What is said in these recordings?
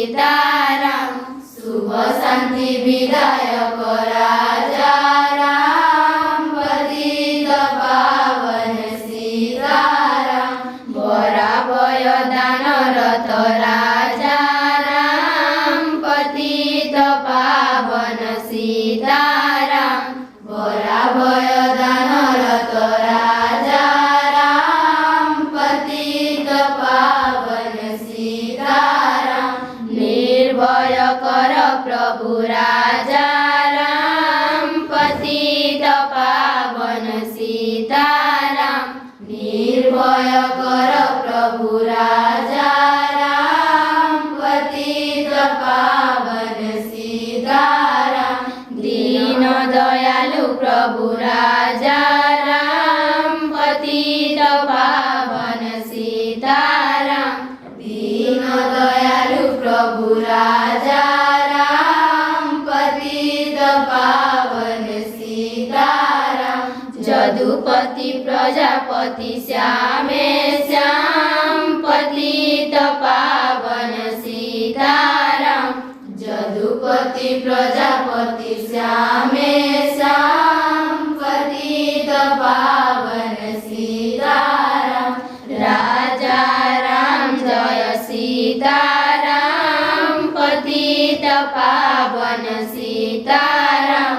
सीताराम शुभ शांति विधायक राजा राम पतित पावन सीताराम बरा भय दानरत राजा राम पतित पावन सीताराम बरा भय दानरत राजा राम पतित पावन सीताराम निर्भय कर प्रभु राजा राम पतित पावन सीताराम निर्भय कर प्रभु राजा राम पतित पावन सीताराम दीन दयालु प्रभु राजा राम पतित पावन सीताराम दीन दयालु प्रभु राजा राम पतित पावन सीताराम जदुपति प्रजापति श्यामे श्याम पतित पावन सीताराम जदुपति प्रजापति श्यामे श्याम पतित पावन सीताराम राजा राम जय सीताराम पतित पावन सीताराम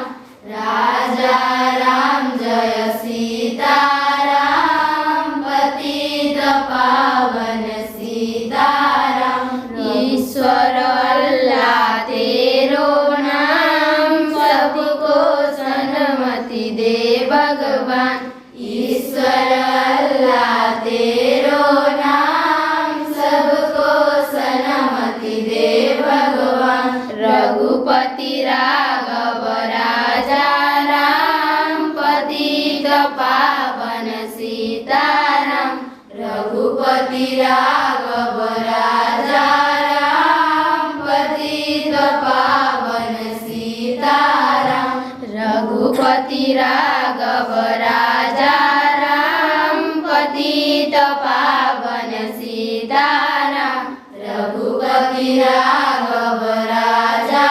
राजा राम जय सीताराम पतित पावन सीताराम ईश्वर अल्लाह तेरो नाम सबको सन्मति दे भगवान ईश्वर अल्लाह तेरो नाम सबको सन्मति दे भगवान रघुपति राघव राजा राम पतित पावन सीताराम रघुपति राघव राजा राम पतित पावन सीताराम रघुपति राघव राजा राम पतित पावन सीताराम रघुपति राघव राजा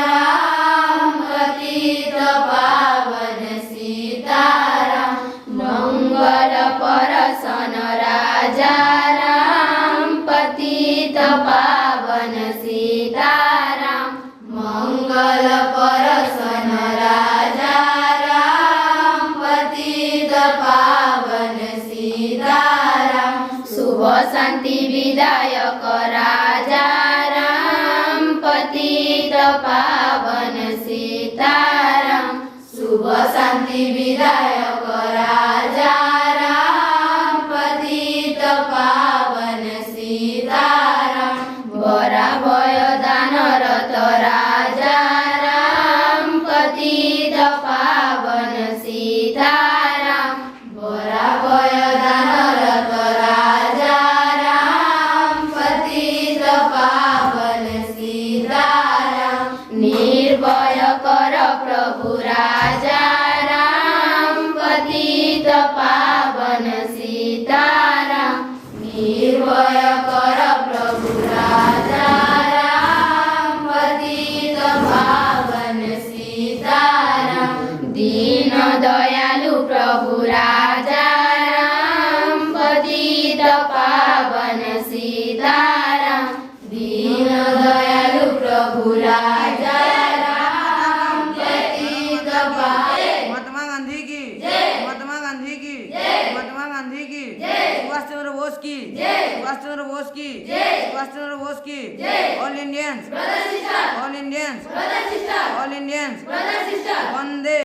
राम पतित पावन सीताराम मंगल परसन राजा राम पतित पावन सीताराम मंगल परसन राजा राम पतित पावन सीताराम शुभ शांति विधायक राजा राम पतित पावन सीताराम शुभ शांति विधायक राजा राम पतित पावन सीताराम बरा भय दानरत राजा राम पतित पावन सीताराम बरा भय दानरत राजा राम पतित पावन सीताराम निर्भय कर प्रभु राजा राम पतित पावन सीताराम निर्भय कर प्रभु राजा राम पतित पावन सीताराम दीन दयालु प्रभु राजा राम पतित पावन सीताराम दीन दयालु प्रभु राजा राम पतित पावन महात्मा गांधी की महात्मा गांधी की महात्मा गांधी की सुभाष चंद्र बोस की सुभाष चंद्र बोस की सुभाष चंद्र बोस की all Indians all Indians all Indians one